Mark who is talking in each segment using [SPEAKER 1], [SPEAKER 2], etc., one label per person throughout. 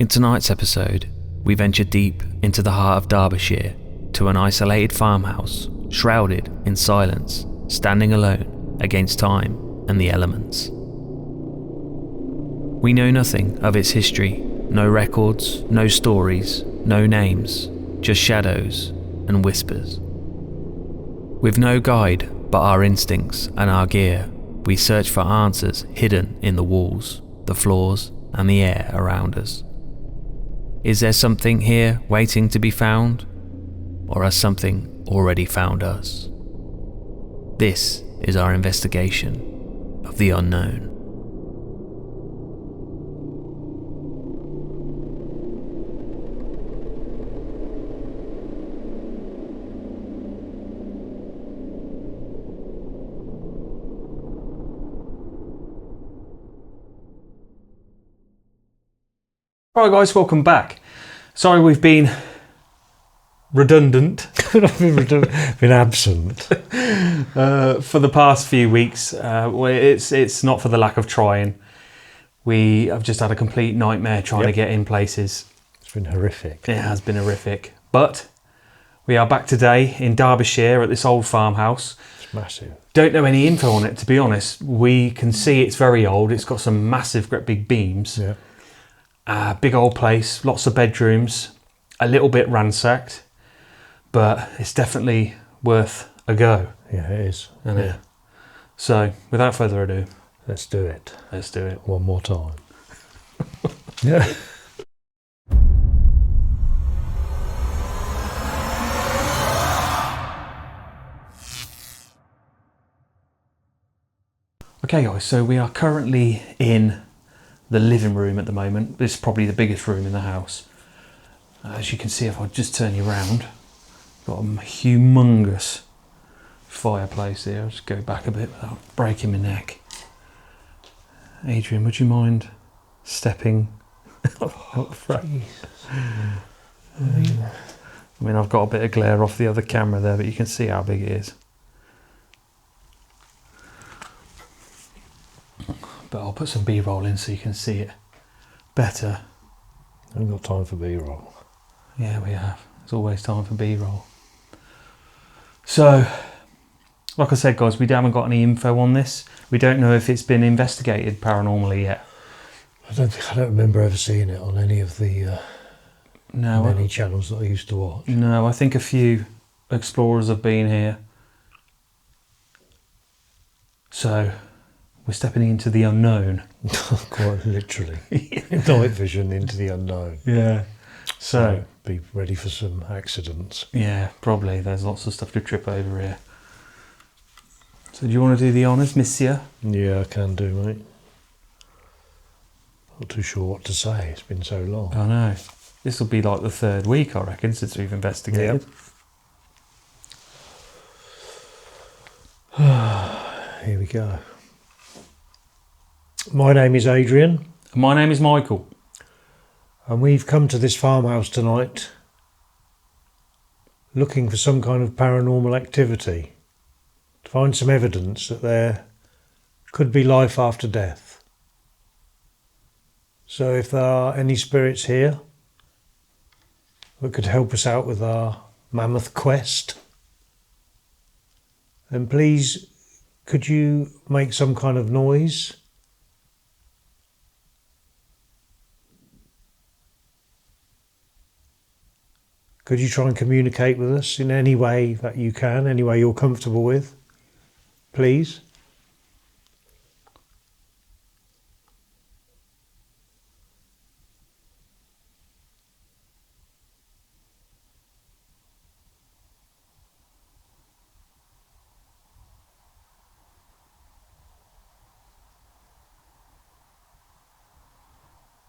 [SPEAKER 1] In tonight's episode, we venture deep into the heart of Derbyshire to an isolated farmhouse shrouded in silence, standing alone against time and the elements. We know nothing of its history, no records, no stories, no names, just shadows and whispers. With no guide but our instincts and our gear, we search for answers hidden in the walls, the floors, and the air around us. Is there something here waiting to be found? Or has something already found us? This is our investigation of the unknown.
[SPEAKER 2] Alright guys, welcome back. Sorry we've been redundant.
[SPEAKER 3] been absent.
[SPEAKER 2] For the past few weeks. It's not for the lack of trying. We have just had a complete nightmare trying to get in places.
[SPEAKER 3] It's been horrific.
[SPEAKER 2] It has been horrific. But we are back today in Derbyshire at this old farmhouse.
[SPEAKER 3] It's massive.
[SPEAKER 2] Don't know any info on it, to be honest. We can see it's very old. It's got some massive, great big beams.
[SPEAKER 3] Yeah.
[SPEAKER 2] Big old place, lots of bedrooms, a little bit ransacked, but it's definitely worth a go.
[SPEAKER 3] Yeah, it is.
[SPEAKER 2] Isn't it? So, without further ado,
[SPEAKER 3] Let's do it.
[SPEAKER 2] let's do it.
[SPEAKER 3] One more time. Yeah.
[SPEAKER 2] Okay guys, so we are currently in the living room at the moment. This is probably the biggest room in the house. As you can see, if I just turn you around, got a humongous fireplace here. I'll just go back a bit without breaking my neck. Adrian, would you mind stepping up front? I mean, I've got a bit of glare off the other camera there, but you can see how big it is. But I'll put some B-roll in so you can see it better.
[SPEAKER 3] I haven't got time for B-roll.
[SPEAKER 2] Yeah, we have. There's always time for B-roll. So, like I said, guys, we haven't got any info on this. We don't know if it's been investigated paranormally yet.
[SPEAKER 3] I don't remember ever seeing it on any of the many channels that I used to watch.
[SPEAKER 2] No, I think a few explorers have been here. So, we're stepping into the unknown.
[SPEAKER 3] Quite literally. Night vision into the unknown.
[SPEAKER 2] Yeah. So,
[SPEAKER 3] be ready for some accidents.
[SPEAKER 2] yeah, probably. There's lots of stuff to trip over here. So do you want to do the honours, monsieur?
[SPEAKER 3] Yeah, I can do, mate. Not too sure what to say. It's been so long.
[SPEAKER 2] I know. This will be like the third week, I reckon, since we've investigated.
[SPEAKER 3] Here we go. My name is Adrian.
[SPEAKER 2] My name is Michael.
[SPEAKER 3] And we've come to this farmhouse tonight looking for some kind of paranormal activity, to find some evidence that there could be life after death. So if there are any spirits here that could help us out with our mammoth quest, then please could you make some kind of noise? Could you try and communicate with us in any way that you can, any way you're comfortable with? Please.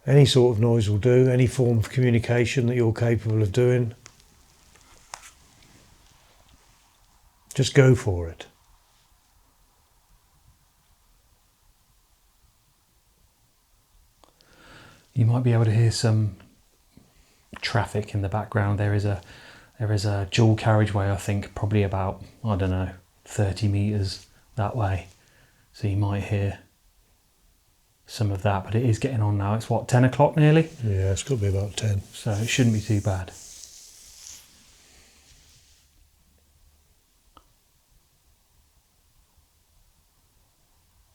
[SPEAKER 3] Any sort of noise will do, any form of communication that you're capable of doing. Just go for it.
[SPEAKER 2] You might be able to hear some traffic in the background. There is a dual carriageway, I think, probably about, I don't know, 30 metres that way. So you might hear some of that, but it is getting on now. It's what, 10 o'clock nearly?
[SPEAKER 3] Yeah, it's got to be about 10.
[SPEAKER 2] So it shouldn't be too bad.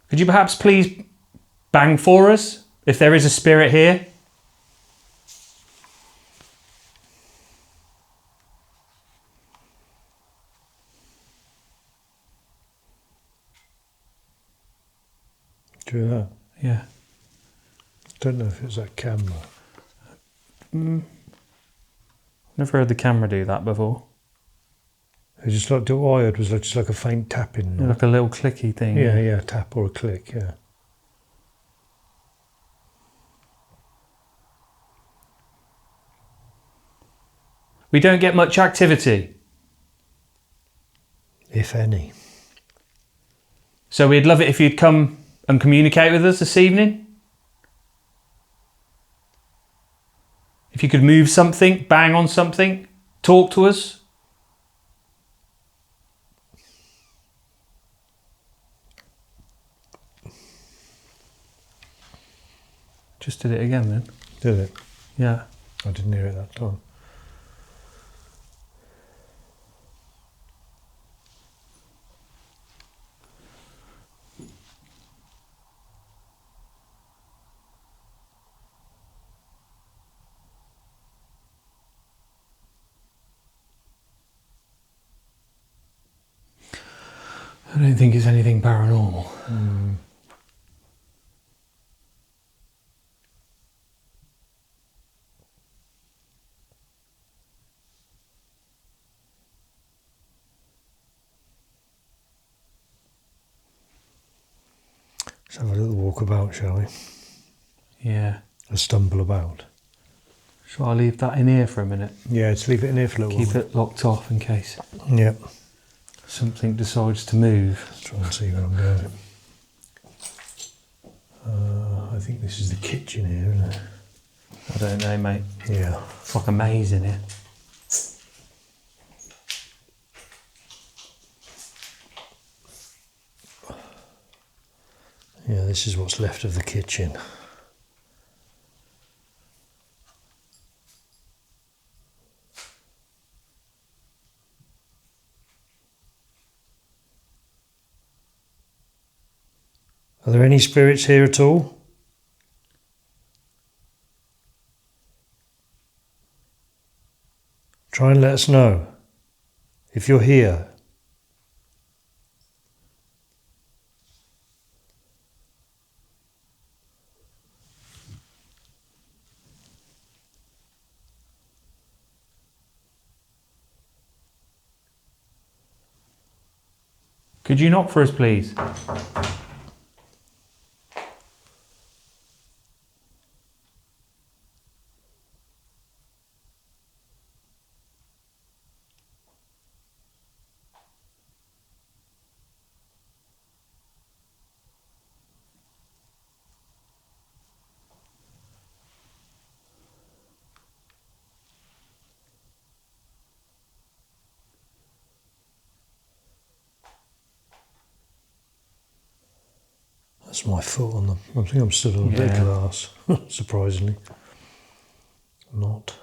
[SPEAKER 2] Could you perhaps please bang for us if there is a spirit here?
[SPEAKER 3] Do that.
[SPEAKER 2] Yeah.
[SPEAKER 3] Don't know if it's that camera.
[SPEAKER 2] Never heard the camera do that before.
[SPEAKER 3] It just like what I heard was just like a faint tapping.
[SPEAKER 2] Like a little clicky thing.
[SPEAKER 3] Yeah, yeah, tap or a click, yeah.
[SPEAKER 2] We don't get much activity.
[SPEAKER 3] If any.
[SPEAKER 2] So we'd love it if you'd come and communicate with us this evening. If you could move something, bang on something, talk to us. Just did it again then.
[SPEAKER 3] Did it?
[SPEAKER 2] Yeah.
[SPEAKER 3] I didn't hear it that time.
[SPEAKER 2] I don't think it's anything paranormal.
[SPEAKER 3] Let's have a little walk about, shall we?
[SPEAKER 2] Yeah.
[SPEAKER 3] A stumble about.
[SPEAKER 2] Shall I leave that in here for a minute?
[SPEAKER 3] Yeah, let's leave it in here for a little
[SPEAKER 2] Keep it locked off in case
[SPEAKER 3] while. Yep.
[SPEAKER 2] something decides to move.
[SPEAKER 3] Let's try and see where I'm going. I think this is the kitchen here, isn't it?
[SPEAKER 2] I don't know, mate.
[SPEAKER 3] Yeah.
[SPEAKER 2] It's like a maze in here.
[SPEAKER 3] Yeah, this is what's left of the kitchen. Are there any spirits here at all? Try and let us know if you're here.
[SPEAKER 2] Could you knock for us, please?
[SPEAKER 3] That's my foot on the... I think I'm stood on a bit of glass, surprisingly. Not.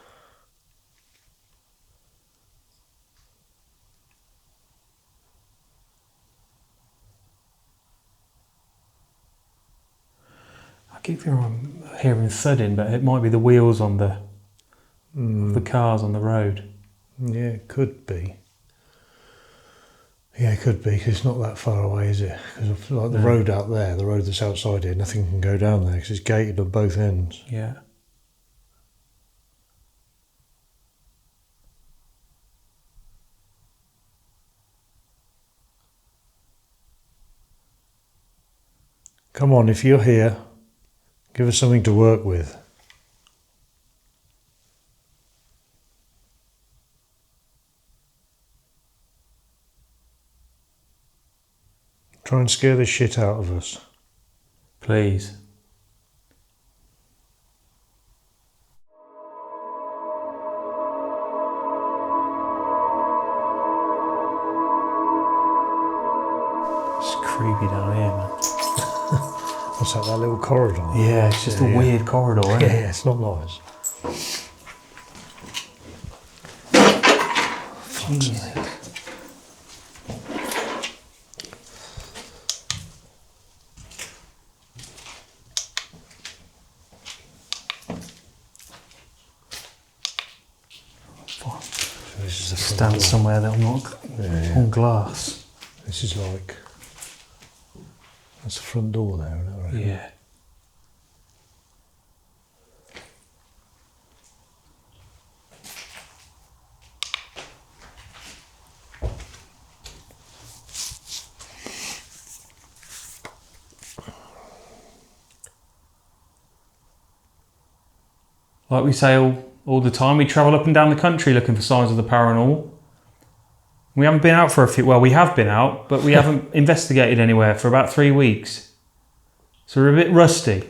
[SPEAKER 2] I keep hearing thudding, but it might be the wheels on the cars on the road.
[SPEAKER 3] Yeah, it could be. Yeah, it could be, because it's not that far away, is it? Because like the road out there, the road that's outside here, nothing can go down there because it's gated on both ends.
[SPEAKER 2] Yeah.
[SPEAKER 3] Come on, if you're here, give us something to work with. Try and scare the shit out of us.
[SPEAKER 2] Please. It's creepy down here, man.
[SPEAKER 3] That's What's that little corridor?
[SPEAKER 2] Yeah, it's just a weird corridor, isn't it?
[SPEAKER 3] Yeah, it's not nice.
[SPEAKER 2] Jesus.
[SPEAKER 3] This is the front
[SPEAKER 2] Stand
[SPEAKER 3] door.
[SPEAKER 2] somewhere that I'm not on glass.
[SPEAKER 3] This is like... That's the front door there, isn't it? I reckon?
[SPEAKER 2] Yeah. Like we say all the time, we travel up and down the country looking for signs of the paranormal. We haven't been out for a few... Well, we have been out, but we haven't investigated anywhere for about 3 weeks. So we're a bit rusty.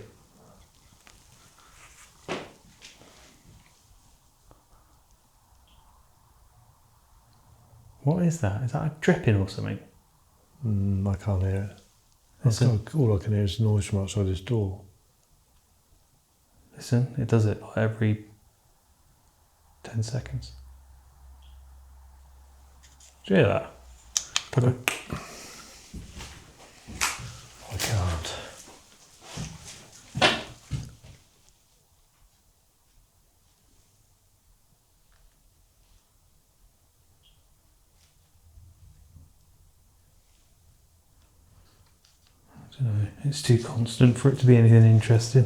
[SPEAKER 2] What is that? Is that a dripping or something?
[SPEAKER 3] I can't hear it.
[SPEAKER 2] Listen.
[SPEAKER 3] All I can hear is noise from outside this door.
[SPEAKER 2] Listen, it does it like every 10 seconds. Do you hear that?
[SPEAKER 3] I can't.
[SPEAKER 2] I don't know. It's too constant for it to be anything interesting.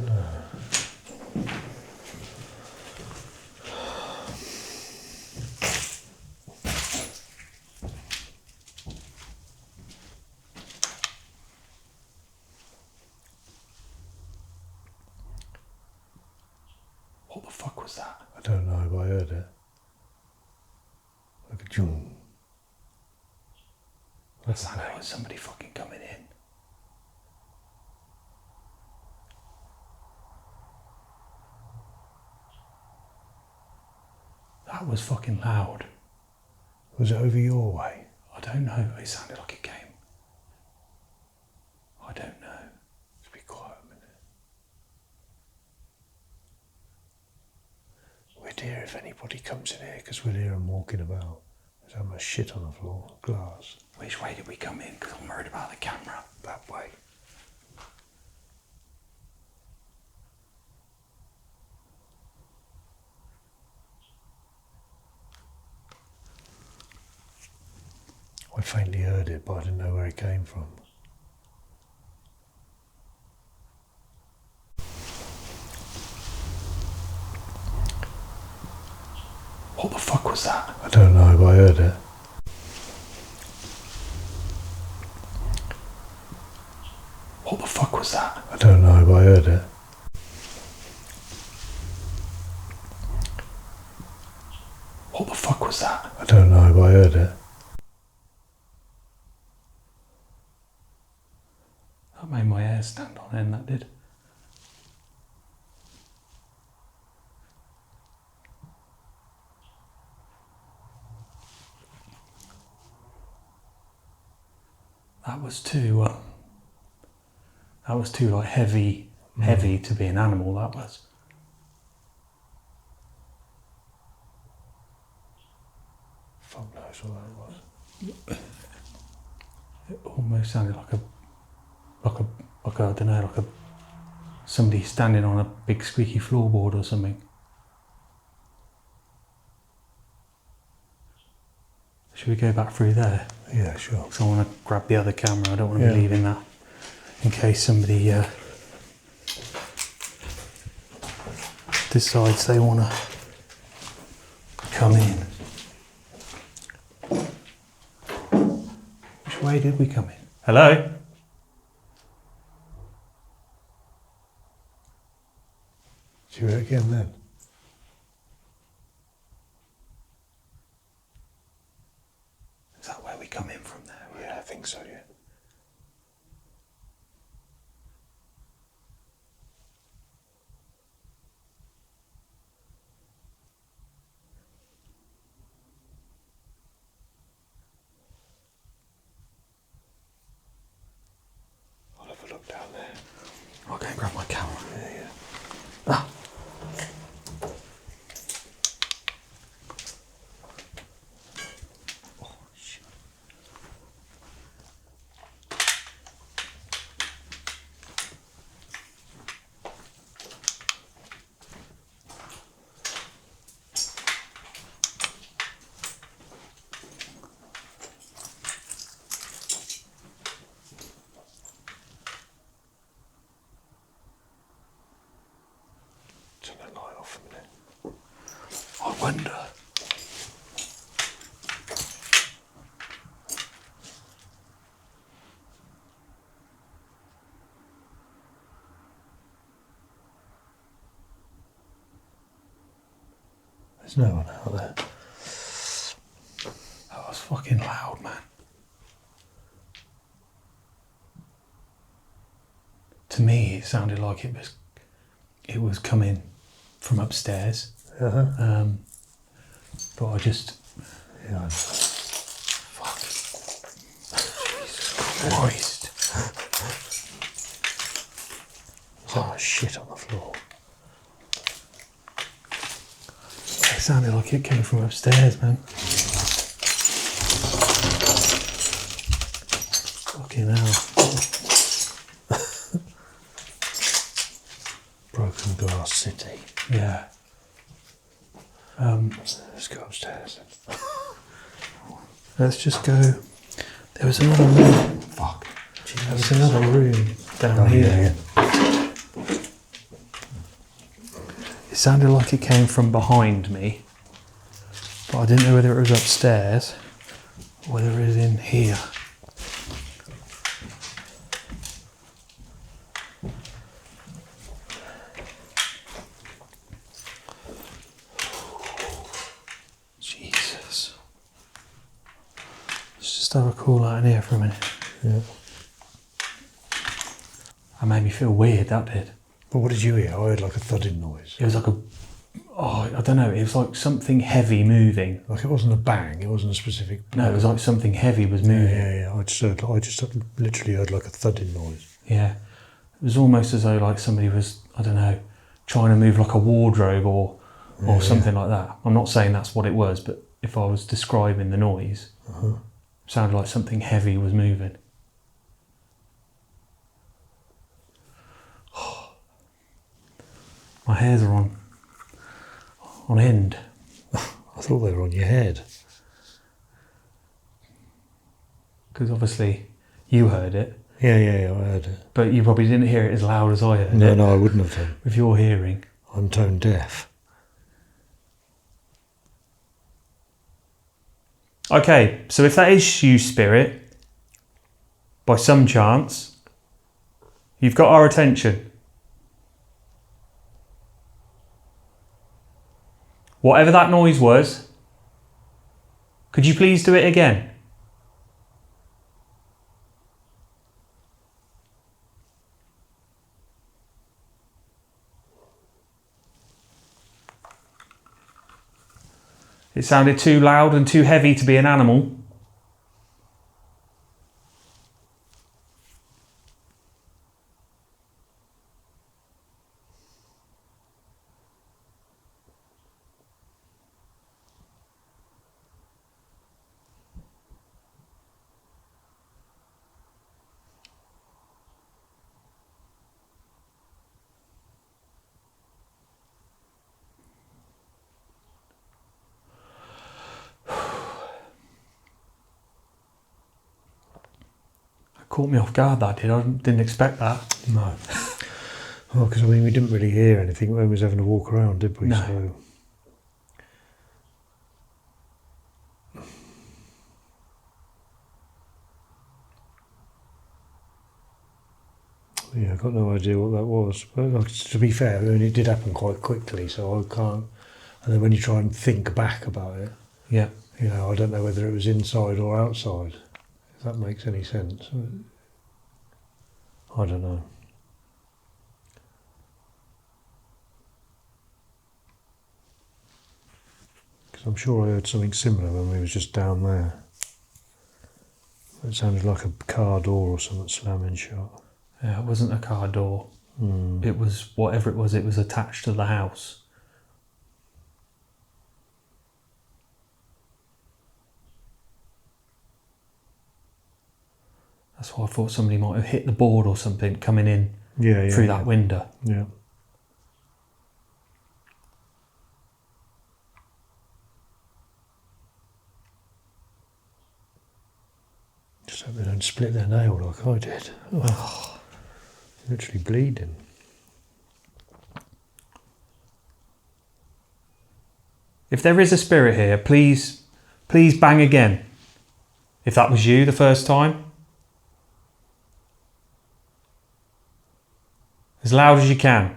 [SPEAKER 2] What the fuck was that?
[SPEAKER 3] I don't know, but I heard it. Like a jung.
[SPEAKER 2] That sounded like somebody fucking coming in. That was fucking loud.
[SPEAKER 3] Was it over your way?
[SPEAKER 2] I don't know. It sounded like it came. I don't know.
[SPEAKER 3] Just be quiet a minute. We'd hear if anybody comes in here, because we'd hear them walking about. There's so much shit on the floor, glass.
[SPEAKER 2] Which way did we come in? Because I'm worried about the camera.
[SPEAKER 3] That way. I faintly heard it, but I didn't know where it came from.
[SPEAKER 2] What the fuck was that?
[SPEAKER 3] I don't know, but I heard it.
[SPEAKER 2] What the fuck was that?
[SPEAKER 3] I don't know, but I heard it.
[SPEAKER 2] What the fuck was that?
[SPEAKER 3] I don't know, but I heard it.
[SPEAKER 2] That made my hair stand on end, that did. That was too like heavy to be an animal, that was.
[SPEAKER 3] Fuck knows what that was.
[SPEAKER 2] It almost sounded like a I don't know, like somebody standing on a big squeaky floorboard or something. Should we go back through there?
[SPEAKER 3] Yeah, sure.
[SPEAKER 2] Because I want to grab the other camera. I don't want to be leaving that in case somebody decides they want to come in. Which way did we come in? Hello?
[SPEAKER 3] Did you hear it again then?
[SPEAKER 2] Is that where we come in from there?
[SPEAKER 3] Yeah, I think so, yeah. I'll have a look down there.
[SPEAKER 2] wonder.
[SPEAKER 3] There's no one out there.
[SPEAKER 2] That was fucking loud, man. To me, it sounded like it was coming from upstairs.
[SPEAKER 3] Uh-huh.
[SPEAKER 2] But I just...
[SPEAKER 3] Yeah.
[SPEAKER 2] Fuck. Jesus Christ.
[SPEAKER 3] Oh, shit on the floor.
[SPEAKER 2] It sounded like it came from upstairs, man. Fucking hell.
[SPEAKER 3] Broken glass city.
[SPEAKER 2] Yeah.
[SPEAKER 3] Let's go upstairs.
[SPEAKER 2] Let's just go. There was another room. Fuck. There was another room down here.
[SPEAKER 3] Yeah.
[SPEAKER 2] It sounded like it came from behind me, but I didn't know whether it was upstairs or whether it was in here. Jesus. Let's just have a call out in here for a minute.
[SPEAKER 3] Yeah.
[SPEAKER 2] That made me feel weird, that did.
[SPEAKER 3] But what did you hear? I heard like a thudding noise.
[SPEAKER 2] It was like I don't know, it was like something heavy moving.
[SPEAKER 3] Like it wasn't a bang, it wasn't a specific...
[SPEAKER 2] No, it was like something heavy was moving.
[SPEAKER 3] Yeah. I just literally heard like a thudding noise.
[SPEAKER 2] Yeah. It was almost as though like somebody was, I don't know, trying to move like a wardrobe or something like that. I'm not saying that's what it was, but if I was describing the noise, it sounded like something heavy was moving. My hairs are on end.
[SPEAKER 3] I thought they were on your head.
[SPEAKER 2] Because obviously you heard it,
[SPEAKER 3] Yeah, I heard it.
[SPEAKER 2] but you probably didn't hear it as loud as I heard it.
[SPEAKER 3] No, I wouldn't have done.
[SPEAKER 2] With your hearing.
[SPEAKER 3] I'm tone deaf.
[SPEAKER 2] Okay, so if that is you, Spirit, by some chance, you've got our attention. Whatever that noise was, could you please do it again? It sounded too loud and too heavy to be an animal. Caught me off guard, that did. I didn't expect that.
[SPEAKER 3] No. Well, because we didn't really hear anything when we was having to walk around, did we?
[SPEAKER 2] No.
[SPEAKER 3] So. Yeah, I've got no idea what that was. But like, to be fair, I mean, it did happen quite quickly, so I can't. And then when you try and think back about it,
[SPEAKER 2] Yeah.
[SPEAKER 3] I don't know whether it was inside or outside. If that makes any sense. I don't know. Because I'm sure I heard something similar when we was just down there. It sounded like a car door or something slamming shut.
[SPEAKER 2] Yeah, it wasn't a car door. It was whatever it was attached to the house. That's why I thought somebody might have hit the board or something coming in through that window.
[SPEAKER 3] Yeah. Just hope they don't split their nail like I did. Oh, literally bleeding.
[SPEAKER 2] If there is a spirit here, please bang again. If that was you the first time. As loud as you can.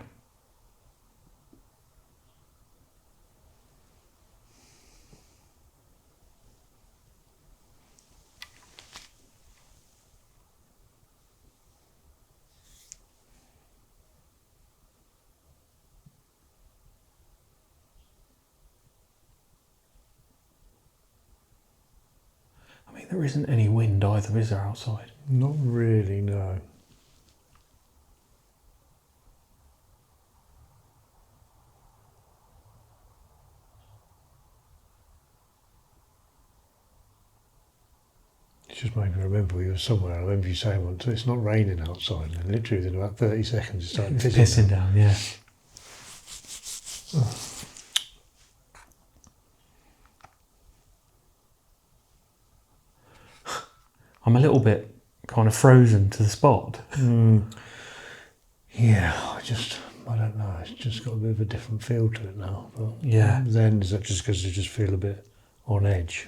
[SPEAKER 2] I mean, there isn't any wind either, is there, outside?
[SPEAKER 3] Not really, no. It just made me remember we were somewhere. I remember you saying once, it's not raining outside, and literally within about 30 seconds it started
[SPEAKER 2] Pissing down, yeah. I'm a little bit kind of frozen to the spot.
[SPEAKER 3] Yeah, I don't know. It's just got a bit of a different feel to it now. But
[SPEAKER 2] Yeah.
[SPEAKER 3] then is that just because you just feel a bit on edge?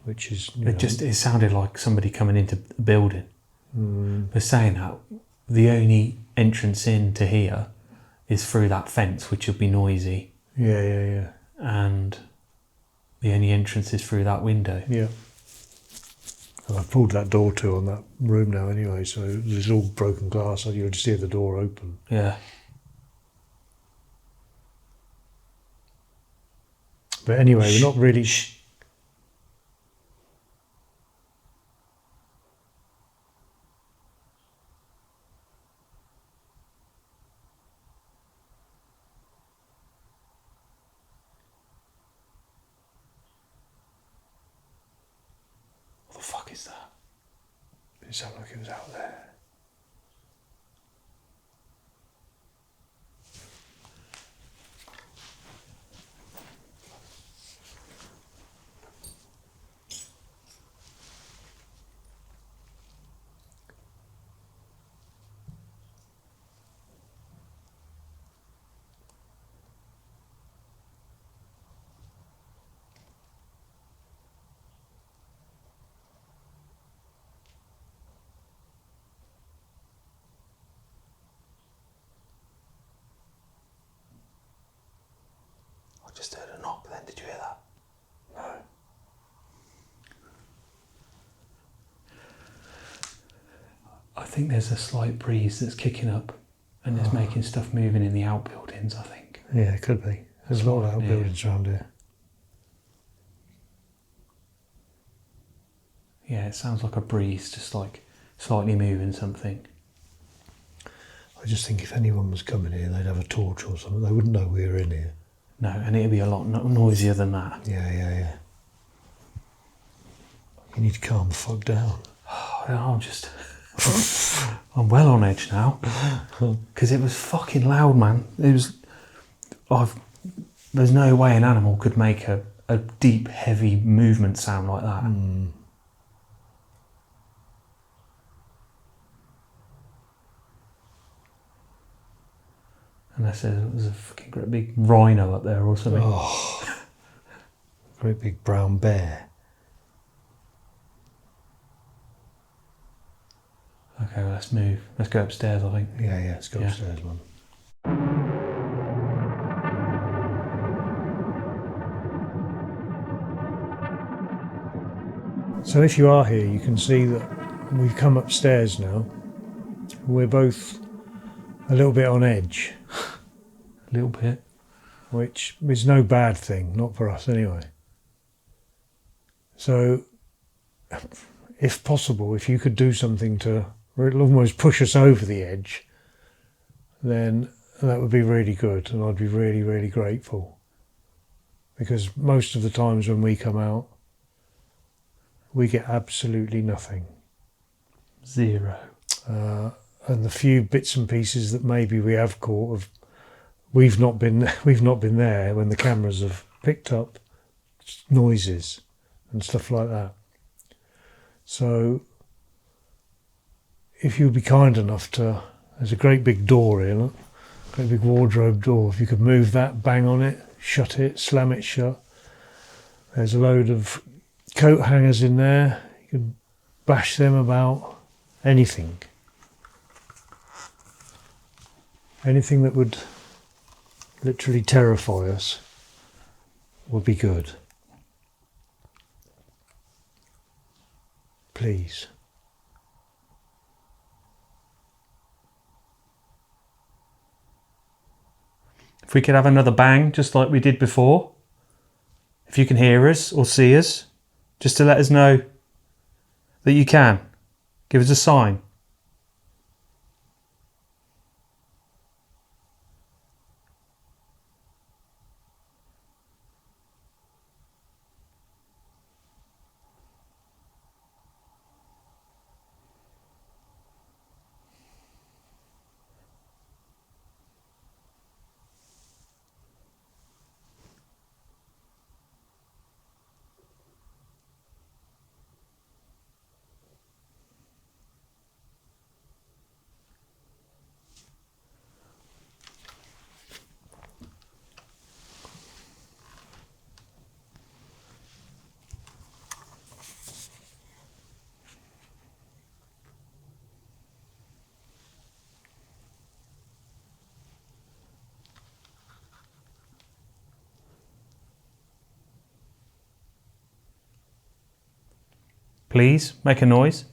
[SPEAKER 3] Which is
[SPEAKER 2] It sounded like somebody coming into the building. But saying that, the only entrance into here is through that fence, which will be noisy,
[SPEAKER 3] Yeah.
[SPEAKER 2] and the only entrance is through that window.
[SPEAKER 3] Yeah. And I've pulled that door to on that room now anyway, so there's all broken glass, so you'll just hear the door open.
[SPEAKER 2] Yeah.
[SPEAKER 3] But anyway, we're not really...
[SPEAKER 2] What the fuck is that?
[SPEAKER 3] It sounded like it was out there.
[SPEAKER 2] I just heard a knock then, did you hear that?
[SPEAKER 3] No.
[SPEAKER 2] I think there's a slight breeze that's kicking up and it's making stuff moving in the outbuildings, I think.
[SPEAKER 3] Yeah, it could be. There's a lot of outbuildings around here.
[SPEAKER 2] Yeah, it sounds like a breeze, just like slightly moving something.
[SPEAKER 3] I just think if anyone was coming here, they'd have a torch or something. They wouldn't know we were in here.
[SPEAKER 2] No, and it'd be a lot noisier than that.
[SPEAKER 3] Yeah. You need to calm the fuck down.
[SPEAKER 2] I'm just... I'm well on edge now. Because it was fucking loud, man. It was... There's no way an animal could make a deep, heavy movement sound like that. Unless there was a fucking great big rhino up there or something.
[SPEAKER 3] Oh, great big brown bear.
[SPEAKER 2] Okay, well, let's move. Let's go upstairs, I think.
[SPEAKER 3] Yeah, let's go upstairs, man. So if you are here, you can see that we've come upstairs now. We're both a little bit on edge.
[SPEAKER 2] A little bit.
[SPEAKER 3] Which is no bad thing, not for us anyway. So, if possible, if you could do something to almost push us over the edge, then that would be really good, and I'd be really, really grateful. Because most of the times when we come out, we get absolutely nothing.
[SPEAKER 2] Zero.
[SPEAKER 3] And the few bits and pieces that maybe we have caught, we've not been there when the cameras have picked up noises and stuff like that. So if you'd be kind enough to, there's a great big door here, look. great big wardrobe door. If you could move that, bang on it, shut it, slam it shut. There's a load of coat hangers in there. You can bash them about. Anything. Anything that would literally terrify us would be good. Please.
[SPEAKER 2] If we could have another bang, just like we did before. If you can hear us or see us, just to let us know that you can. Give us a sign. Please make a noise.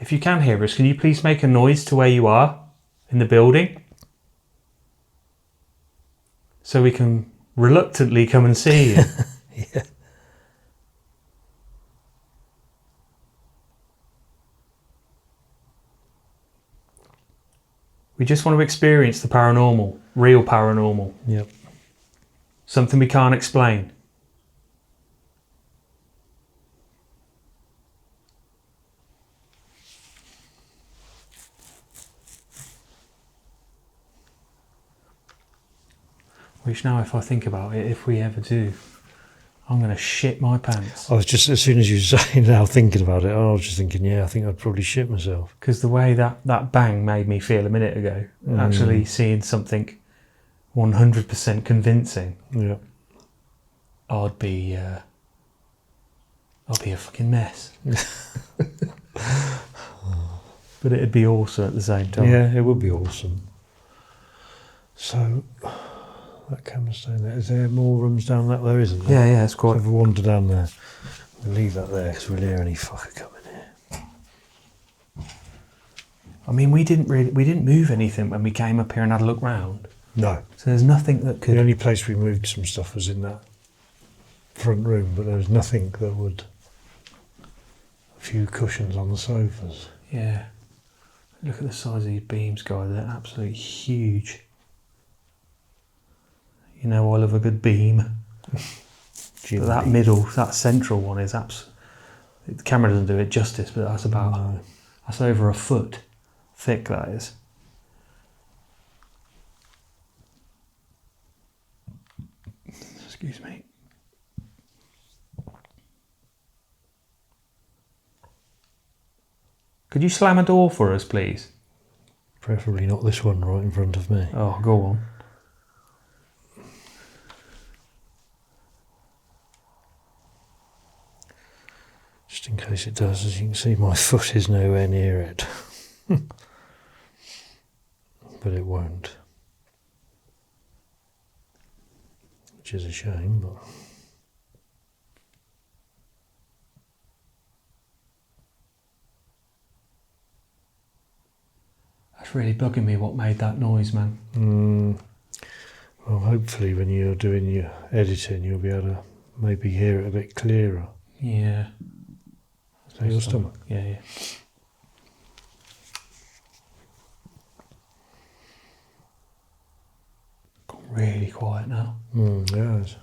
[SPEAKER 2] If you can hear us, can you please make a noise to where you are in the building? So we can reluctantly come and see you.
[SPEAKER 3] Yeah.
[SPEAKER 2] We just want to experience the paranormal, real paranormal.
[SPEAKER 3] Yep.
[SPEAKER 2] Something we can't explain. Which now, if I think about it, if we ever do, I'm going to shit my pants.
[SPEAKER 3] I was just, as soon as you were saying now, thinking about it, I was just thinking, yeah, I think I'd probably shit myself.
[SPEAKER 2] Because the way that bang made me feel a minute ago, actually seeing something 100% convincing,
[SPEAKER 3] Yeah.
[SPEAKER 2] I'd be a fucking mess. But it'd be awesome at the same time.
[SPEAKER 3] Yeah, it would be awesome. So, that camera's staying there. Is there more rooms down that? There isn't there?
[SPEAKER 2] Yeah, it's quite.
[SPEAKER 3] So if we wander down there, we'll leave that there because we'll hear any fucker coming here.
[SPEAKER 2] I mean, we didn't move anything when we came up here and had a look round.
[SPEAKER 3] No.
[SPEAKER 2] So there's nothing that could.
[SPEAKER 3] The only place we moved some stuff was in that front room, but there was nothing that would. A few cushions on the sofas.
[SPEAKER 2] Yeah. Look at the size of these beams, guys. They're absolutely huge. You know, I love a good beam. But that middle, that central one is absolutely. The camera doesn't do it justice, but that's about.
[SPEAKER 3] No.
[SPEAKER 2] That's over a foot thick, that is. Excuse me. Could you slam a door for us, please?
[SPEAKER 3] Preferably not this one right in front of me.
[SPEAKER 2] Oh, go on.
[SPEAKER 3] Just in case it does, as you can see, my foot is nowhere near it. But it won't. Which is a shame, but...
[SPEAKER 2] That's really bugging me what made that noise, man.
[SPEAKER 3] Well, hopefully when you're doing your editing, you'll be able to maybe hear it a bit clearer.
[SPEAKER 2] Yeah.
[SPEAKER 3] your stomach.
[SPEAKER 2] Yeah, yeah. Got really quiet now.
[SPEAKER 3] Yes.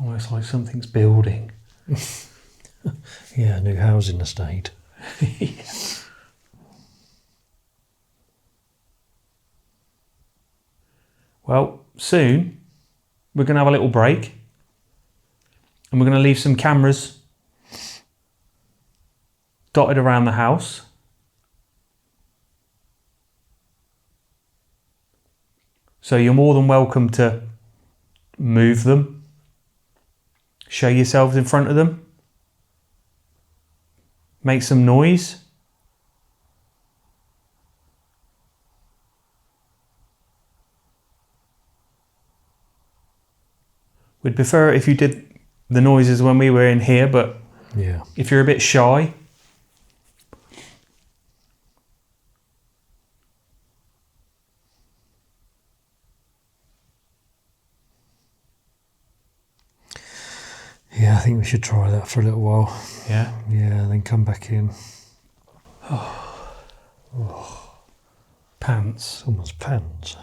[SPEAKER 2] Almost like something's building.
[SPEAKER 3] Yeah, new housing estate.
[SPEAKER 2] Yeah. Well, soon we're going to have a little break and we're going to leave some cameras dotted around the house. So you're more than welcome to move them, show yourselves in front of them, make some noise. We'd prefer it if you did the noises when we were in here, but
[SPEAKER 3] Yeah.
[SPEAKER 2] if you're a bit shy,
[SPEAKER 3] Yeah, I think we should try that for a little while.
[SPEAKER 2] yeah.
[SPEAKER 3] Yeah, then come back in.
[SPEAKER 2] Pants.
[SPEAKER 3] Someone's pants.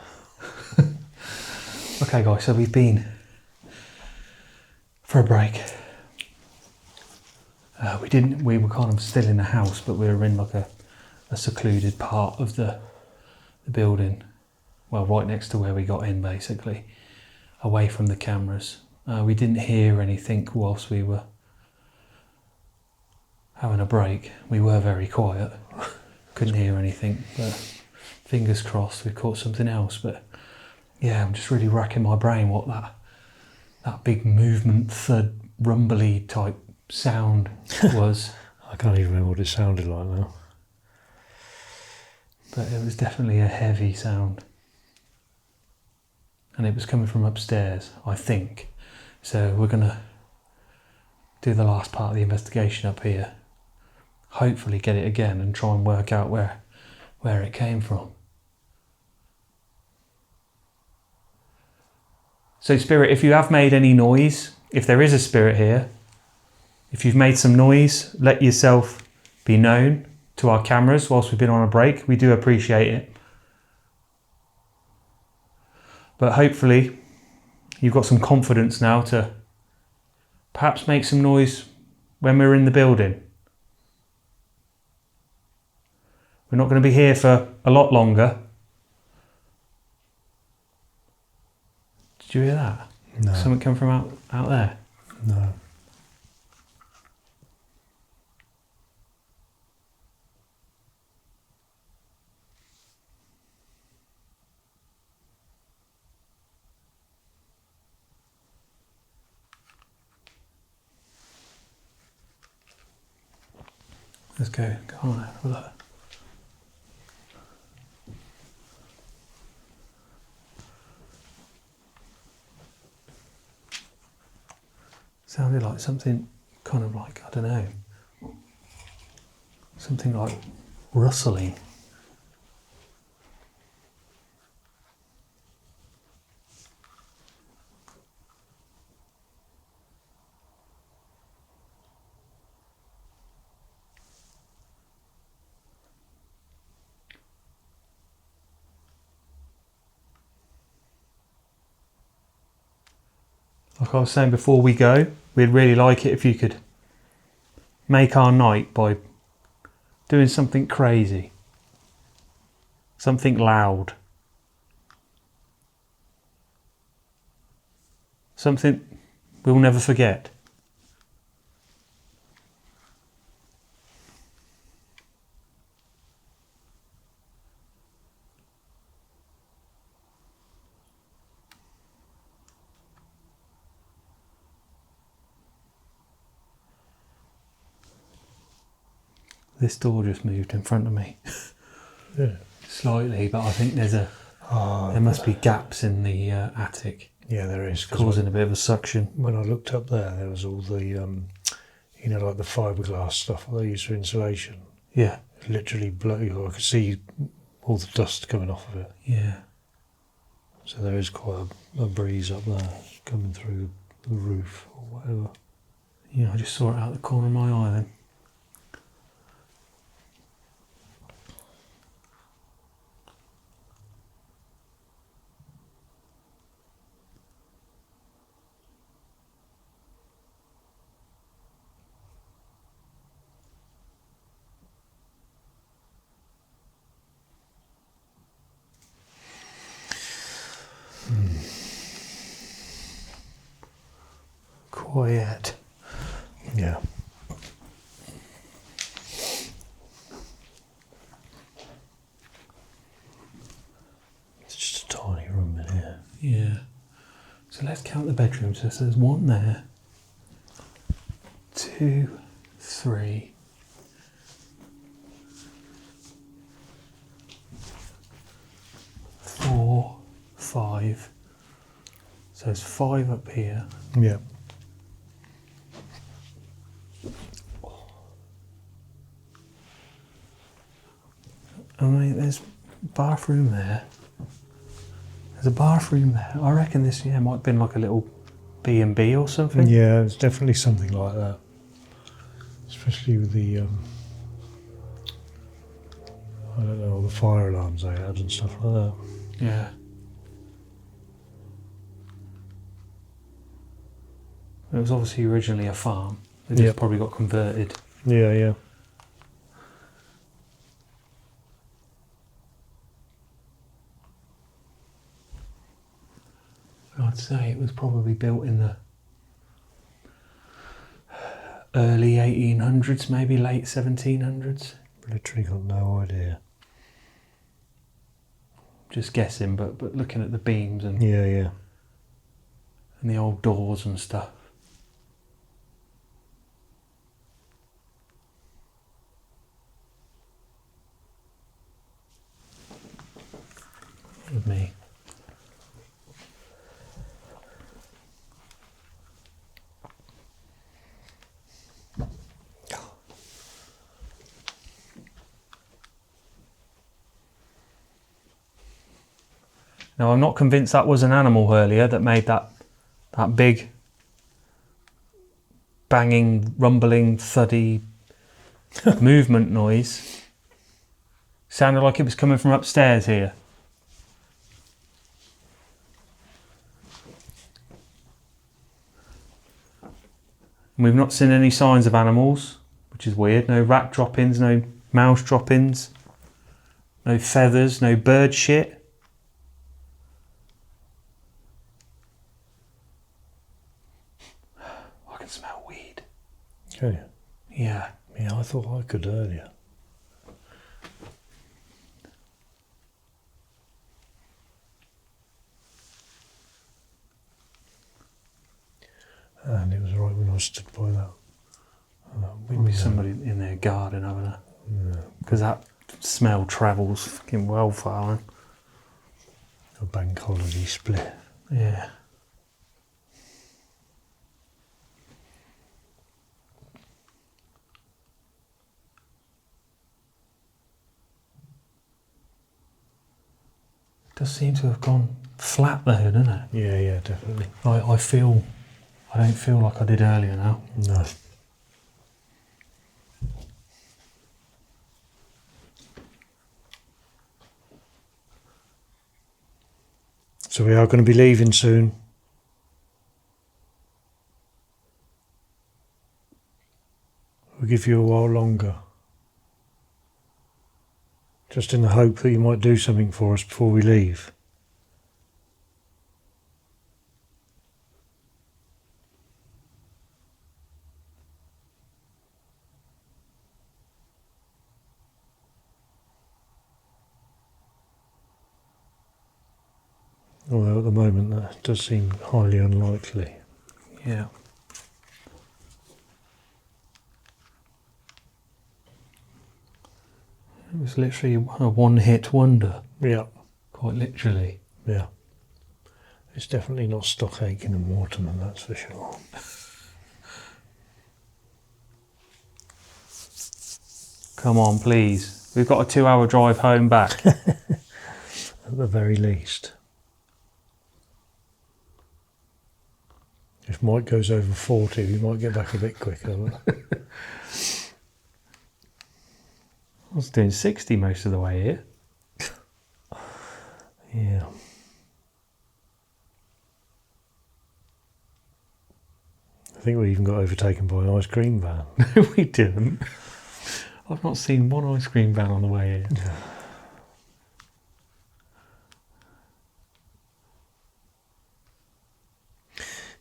[SPEAKER 2] Okay, guys, so we've been for a break. We were kind of still in the house, but we were in like a secluded part of the building. Well, right next to where we got in, basically, away from the cameras. We didn't hear anything whilst we were having a break. We were very quiet. Couldn't hear anything, but fingers crossed we caught something else. But yeah, I'm just really racking my brain what that big movement, thud, rumbly type sound was.
[SPEAKER 3] I can't even remember what it sounded like now.
[SPEAKER 2] But it was definitely a heavy sound. And it was coming from upstairs, I think. So we're going to do the last part of the investigation up here. Hopefully get it again and try and work out where it came from. So Spirit, if you have made any noise, if there is a spirit here, if you've made some noise, let yourself be known to our cameras whilst we've been on a break. We do appreciate it. But hopefully you've got some confidence now to perhaps make some noise when we're in the building. We're not going to be here for a lot longer. Did you hear that?
[SPEAKER 3] No.
[SPEAKER 2] Something come from out there?
[SPEAKER 3] No.
[SPEAKER 2] Let's go on, have a look. Sounded like something kind of like, I don't know, something like rustling. Like I was saying before we go, we'd really like it if you could make our night by doing something crazy, something loud, something we'll never forget. This door just moved in front of me.
[SPEAKER 3] Yeah.
[SPEAKER 2] Slightly, but I think there must be gaps in the attic.
[SPEAKER 3] Yeah, there is.
[SPEAKER 2] Causing a bit of a suction.
[SPEAKER 3] When I looked up there was all the, like the fiberglass stuff they use for insulation.
[SPEAKER 2] Yeah.
[SPEAKER 3] It literally blew. I could see all the dust coming off of it.
[SPEAKER 2] Yeah.
[SPEAKER 3] So there is quite a breeze up there coming through the roof or whatever.
[SPEAKER 2] Yeah, I just saw it out the corner of my eye then. quiet.
[SPEAKER 3] Yeah. It's just a tiny room in here.
[SPEAKER 2] Yeah. So let's count the bedrooms. So there's one there. 2, 3. 4, 5. So there's 5 up here.
[SPEAKER 3] Yeah.
[SPEAKER 2] I mean, there's a bathroom there. There's a bathroom there. I reckon this, might have been like a little B&B or something.
[SPEAKER 3] Yeah, it's definitely something like that. Especially with the, I don't know, the fire alarms they had and stuff like that.
[SPEAKER 2] Yeah. It was obviously originally a farm. It just probably got converted.
[SPEAKER 3] Yeah, yeah.
[SPEAKER 2] I'd say it was probably built in the early 1800s, maybe late 1700s.
[SPEAKER 3] Literally got no idea.
[SPEAKER 2] Just guessing, but looking at the beams and
[SPEAKER 3] Yeah, yeah.
[SPEAKER 2] the old doors and stuff. With me. Now I'm not convinced that was an animal earlier that made that big banging, rumbling, thuddy movement noise. Sounded like it was coming from upstairs here. And we've not seen any signs of animals, which is weird. No rat droppings, no mouse droppings, no feathers, no bird shit. I can smell weed.
[SPEAKER 3] Can you?
[SPEAKER 2] Yeah.
[SPEAKER 3] Yeah, I thought I could earlier. And it was right when I stood by that.
[SPEAKER 2] Maybe somebody in their garden over there. Because that smell travels fucking well far.
[SPEAKER 3] A bank holiday split.
[SPEAKER 2] Yeah. It does seem to have gone flat there, doesn't it?
[SPEAKER 3] Yeah, yeah, definitely.
[SPEAKER 2] I don't feel like I did earlier now.
[SPEAKER 3] No. So we are going to be leaving soon. We'll give you a while longer. Just in the hope that you might do something for us before we leave. Although at the moment that does seem highly unlikely.
[SPEAKER 2] Yeah. It was literally a one-hit wonder.
[SPEAKER 3] Yeah.
[SPEAKER 2] Quite literally.
[SPEAKER 3] Yeah. It's definitely not Stock Aitken and Waterman, that's for sure.
[SPEAKER 2] Come on, please. We've got a 2-hour drive home back.
[SPEAKER 3] At the very least. If Mike goes over 40, we might get back a bit quicker.
[SPEAKER 2] I was doing 60 most of the way here.
[SPEAKER 3] Yeah. I think we even got overtaken by an ice cream van.
[SPEAKER 2] No, we didn't. I've not seen one ice cream van on the way here.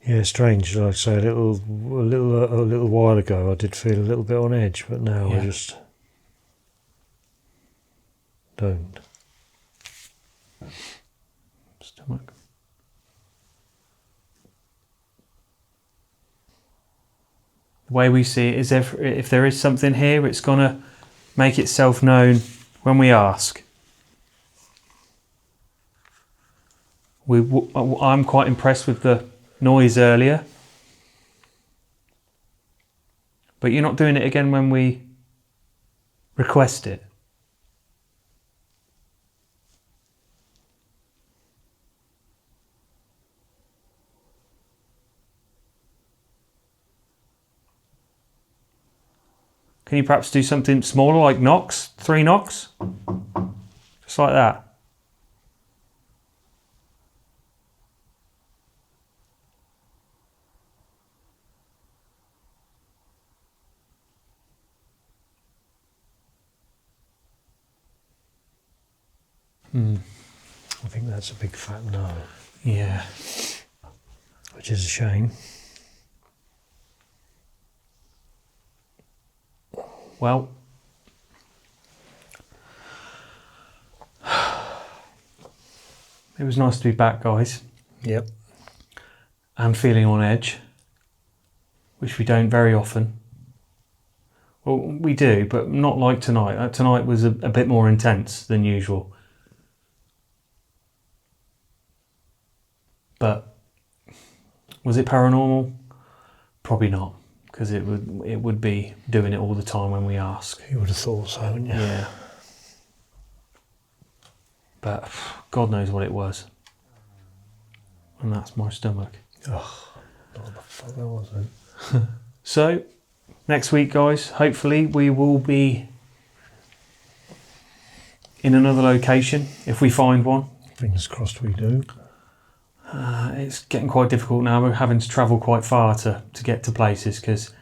[SPEAKER 3] Yeah, strange. Like I say, a little while ago, I did feel a little bit on edge, but now I
[SPEAKER 2] Yeah.
[SPEAKER 3] just don't.
[SPEAKER 2] Stomach. The way we see it is if there is something here, it's going to make itself known when we ask. I'm quite impressed with the noise earlier. But you're not doing it again when we request it. Can you perhaps do something smaller, like knocks? 3 knocks? Just like that.
[SPEAKER 3] I think that's a big fat no,
[SPEAKER 2] Yeah.
[SPEAKER 3] which is a shame.
[SPEAKER 2] Well, it was nice to be back, guys,
[SPEAKER 3] Yep.
[SPEAKER 2] and feeling on edge, which we don't very often. Well, we do, but not like tonight. Tonight was a bit more intense than usual. But was it paranormal? Probably not, because it would be doing it all the time when we ask.
[SPEAKER 3] You would have thought so, wouldn't you?
[SPEAKER 2] Yeah. But God knows what it was. And that's my stomach.
[SPEAKER 3] Oh, what the fuck that was then?
[SPEAKER 2] So, next week, guys, hopefully we will be in another location, if we find one.
[SPEAKER 3] Fingers crossed we do.
[SPEAKER 2] It's getting quite difficult now. We're having to travel quite far to get to places, because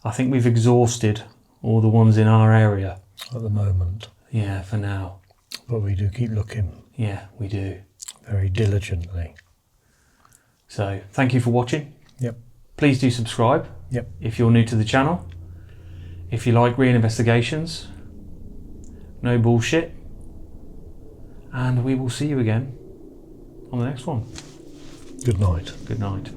[SPEAKER 2] I think we've exhausted all the ones in our area.
[SPEAKER 3] At the moment.
[SPEAKER 2] Yeah, for now.
[SPEAKER 3] But we do keep looking.
[SPEAKER 2] Yeah, we do.
[SPEAKER 3] Very diligently.
[SPEAKER 2] So, thank you for watching.
[SPEAKER 3] Yep.
[SPEAKER 2] Please do subscribe.
[SPEAKER 3] Yep.
[SPEAKER 2] If you're new to the channel. If you like real investigations. No bullshit. And we will see you again on the next one.
[SPEAKER 3] Good night.
[SPEAKER 2] Good night.